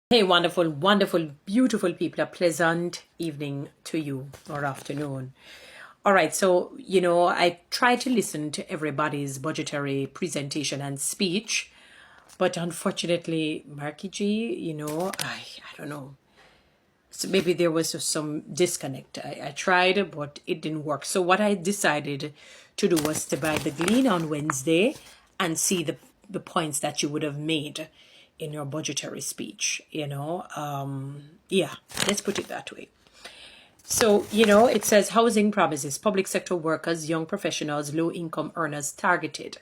Hey, wonderful, wonderful, beautiful people. A pleasant evening to you or afternoon. All right, so, I try to listen to everybody's budgetary presentation and speech, but unfortunately, Marky G, I don't know. So maybe there was some disconnect. I tried, but it didn't work. So what I decided to do was to buy the Glean on Wednesday and see the points that you would have made in your budgetary speech. Yeah, let's put it that way. So, it says housing promises, public sector workers, young professionals, low income earners targeted.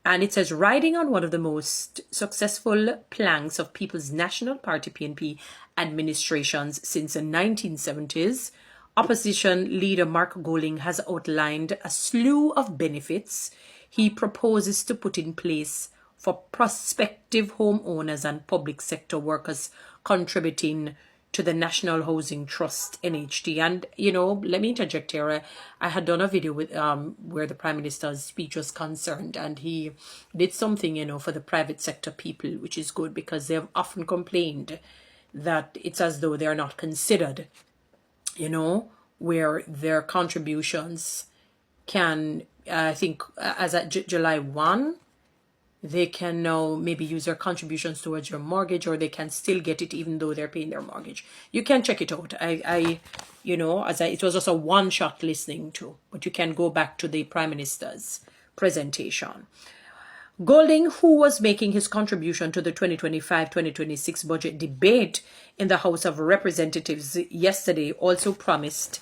And it says, riding on one of the most successful planks of People's National Party PNP administrations since the 1970s, opposition leader Mark Golding has outlined a slew of benefits he proposes to put in place for prospective homeowners and public sector workers contributing to the National Housing Trust NHT. And let me interject here. I had done a video with where the Prime Minister's speech was concerned, and he did something for the private sector people, which is good because they have often complained that it's as though they're not considered, where their contributions can, I think, as at July 1, they can now maybe use their contributions towards your mortgage, or they can still get it even though they're paying their mortgage. You can check it out. It was just a one-shot listening to, but you can go back to the Prime Minister's presentation. Golding, who was making his contribution to the 2025-2026 budget debate in the House of Representatives yesterday, also promised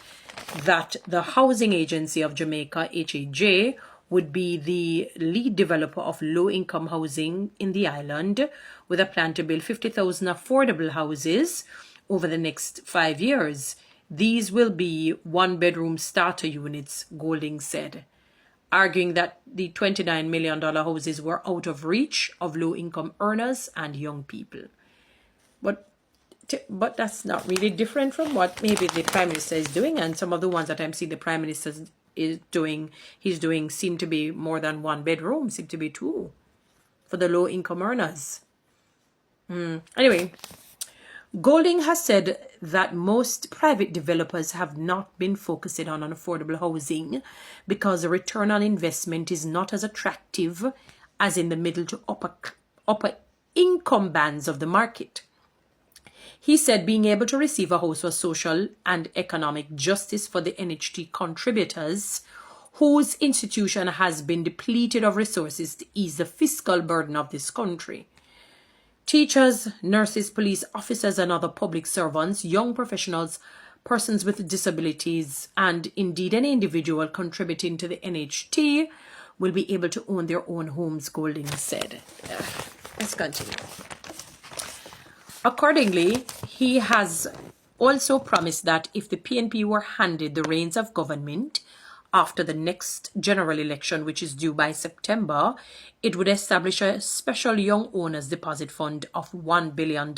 that the Housing Agency of Jamaica, HAJ, would be the lead developer of low-income housing in the island, with a plan to build 50,000 affordable houses over the next 5 years. These will be one-bedroom starter units, Golding said, arguing that the $29 million houses were out of reach of low-income earners and young people. But that's not really different from what maybe the Prime Minister is doing, and some of the ones that I'm seeing the Prime Minister he's doing seem to be more than one bedroom, seem to be two for the low income earners. Anyway, Golding has said that most private developers have not been focusing on affordable housing because the return on investment is not as attractive as in the middle to upper income bands of the market. He said being able to receive a house was social and economic justice for the NHT contributors, whose institution has been depleted of resources to ease the fiscal burden of this country. Teachers, nurses, police officers, and other public servants, young professionals, persons with disabilities, and indeed any individual contributing to the NHT will be able to own their own homes, Golding said. Let's continue. Accordingly, he has also promised that if the PNP were handed the reins of government after the next general election, which is due by September, it would establish a special young owners deposit fund of $1 billion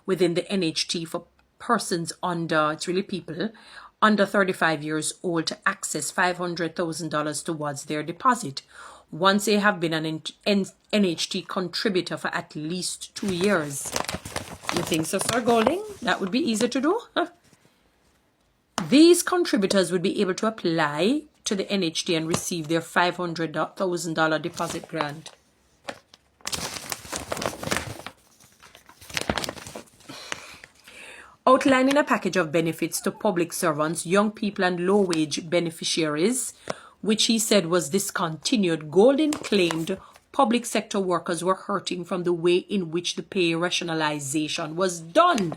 within the NHT for persons under, it's really people, under 35 years old to access $500,000 towards their deposit once they have been an NHT contributor for at least 2 years. You think so, Sir Golding? That would be easy to do? Huh? These contributors would be able to apply to the NHT and receive their $500,000 deposit grant. Outlining a package of benefits to public servants, young people, and low-wage beneficiaries, which he said was discontinued, Golding claimed public sector workers were hurting from the way in which the pay rationalization was done.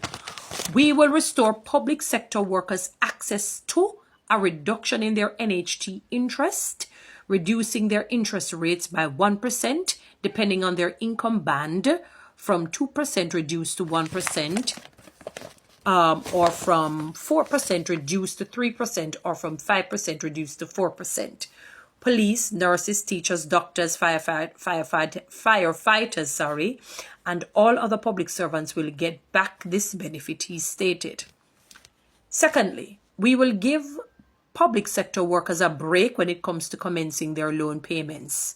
We will restore public sector workers access to a reduction in their NHT interest, reducing their interest rates by 1%, depending on their income band, from 2% reduced to 1%, or from 4% reduced to 3%, or from 5% reduced to 4%. Police, nurses, teachers, doctors, firefighters, and all other public servants will get back this benefit, he stated. Secondly, we will give public sector workers a break when it comes to commencing their loan payments.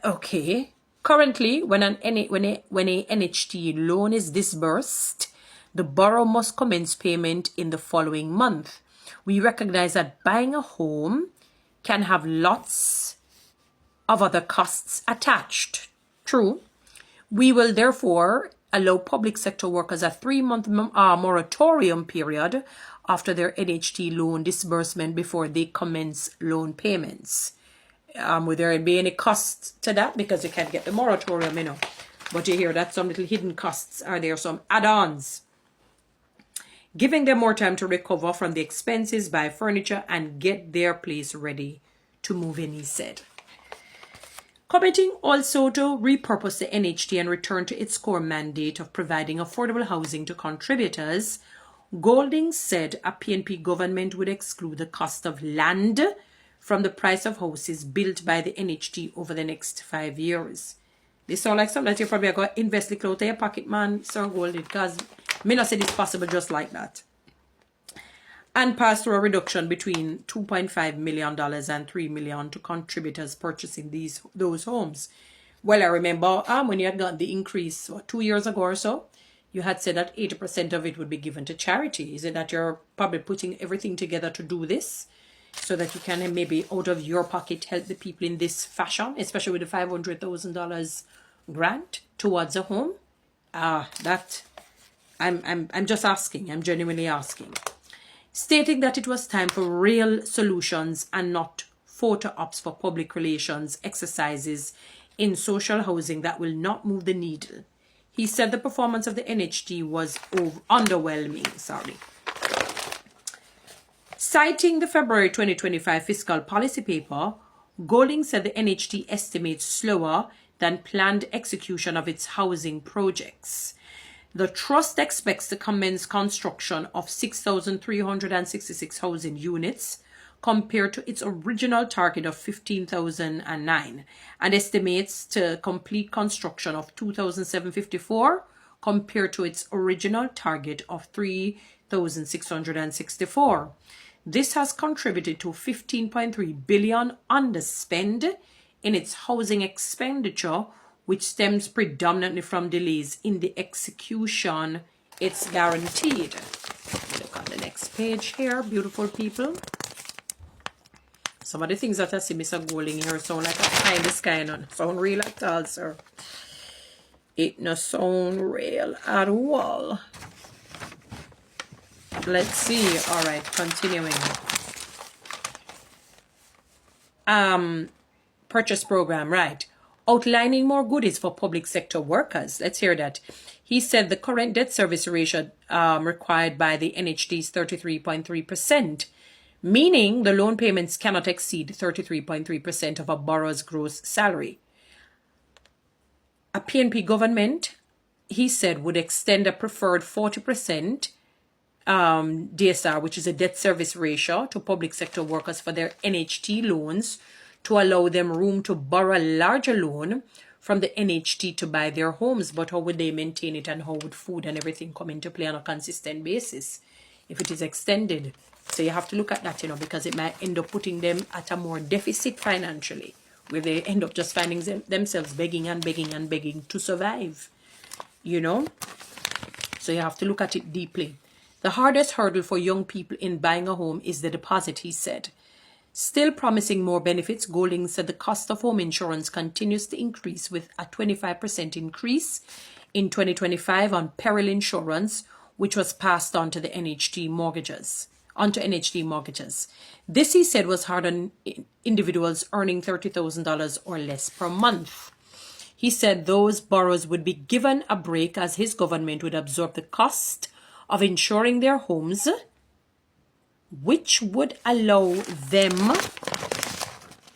Okay, Currently, when a NHT loan is disbursed, the borrower must commence payment in the following month. We recognize that buying a home can have lots of other costs attached. True. We will therefore allow public sector workers a 3-month moratorium period after their NHT loan disbursement before they commence loan payments. Will there be any cost to that? Because you can't get the moratorium, you know. But you hear that some little hidden costs are there, some add-ons. Giving them more time to recover from the expenses, buy furniture, and get their place ready to move in, he said. Committing also to repurpose the NHT and return to its core mandate of providing affordable housing to contributors, Golding said a PNP government would exclude the cost of land from the price of houses built by the NHT over the next 5 years. This sound like something that you probably got to invest little out of your pocket, man, Sir Golding, because me not say it's possible just like that. And pass through a reduction between $2.5 million and $3 million to contributors purchasing those homes. Well, I remember when you had got the increase 2 years ago or so, you had said that 80% of it would be given to charity. Is it that you're probably putting everything together to do this so that you can maybe out of your pocket help the people in this fashion, especially with the $500,000 grant towards a home? That I'm just asking. I'm genuinely asking. Stating that it was time for real solutions and not photo ops for public relations exercises in social housing that will not move the needle. He said the performance of the NHT was underwhelming. Citing the February 2025 fiscal policy paper, Golding said the NHT estimates slower than planned execution of its housing projects. The trust expects to commence construction of 6,366 housing units compared to its original target of 15,009 and estimates to complete construction of 2,754 compared to its original target of 3,664. This has contributed to $15.3 billion underspend in its housing expenditure, which stems predominantly from delays in the execution. It's guaranteed. Look on the next page here, beautiful people. Some of the things that I see Mr. Golding here sound like a pie in the sky, not sound real at all, sir. It no sound real at all. Let's see. All right, continuing. Purchase program, right. Outlining more goodies for public sector workers. Let's hear that. He said the current debt service ratio required by the NHT is 33.3%, meaning the loan payments cannot exceed 33.3% of a borrower's gross salary. A PNP government, he said, would extend a preferred 40% DSR, which is a debt service ratio, to public sector workers for their NHT loans to allow them room to borrow a larger loan from the NHT to buy their homes. But how would they maintain it, and how would food and everything come into play on a consistent basis if it is extended? So you have to look at that, because it might end up putting them at a more deficit financially, where they end up just finding themselves begging and begging and begging to survive, So you have to look at it deeply. The hardest hurdle for young people in buying a home is the deposit, he said. Still promising more benefits, Golding said the cost of home insurance continues to increase, with a 25% increase in 2025 on peril insurance, which was passed on to the NHT mortgages. This, he said, was hard on individuals earning $30,000 or less per month. He said those borrowers would be given a break, as his government would absorb the cost of insuring their homes, which would allow them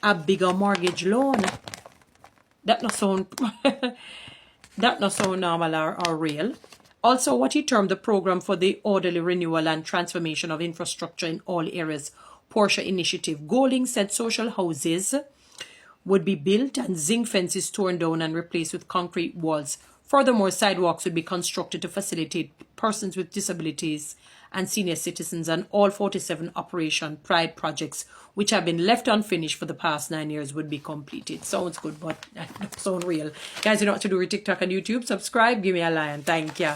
a bigger mortgage loan. That not sound normal or real. Also, what he termed the program for the orderly renewal and transformation of infrastructure in all areas, Porsche initiative. Golding said social houses would be built and zinc fences torn down and replaced with concrete walls. Furthermore, sidewalks would be constructed to facilitate persons with disabilities and senior citizens, and all 47 Operation Pride projects, which have been left unfinished for the past 9 years, would be completed. Sounds good, but don't sound real. Guys, you know what to do with TikTok and YouTube. Subscribe, give me a like, thank you.